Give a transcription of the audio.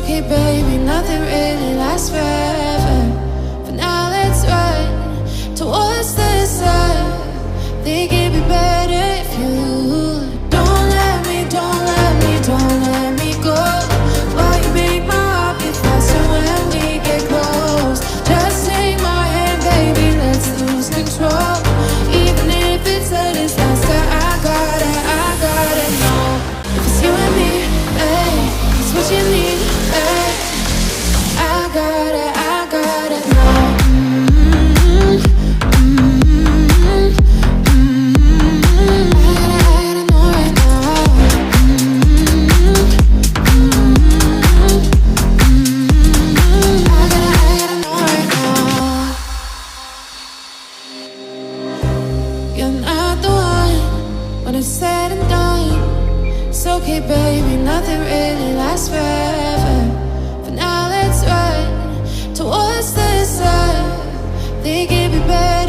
okay, baby, nothing really lasts forever. For now, let's run towards the sun. Think it'd be better if you don't let me, don't let me, don't let me go. Why you make my heart beat faster when we get close? Just take my hand, baby, let's lose control. Even if it's a disaster, I gotta know. If it's you and me, hey, it's what you need, hey. I gotta know. Said and done. It's okay, baby, nothing really lasts forever. For now, let's run towards the sun. Think it'd be better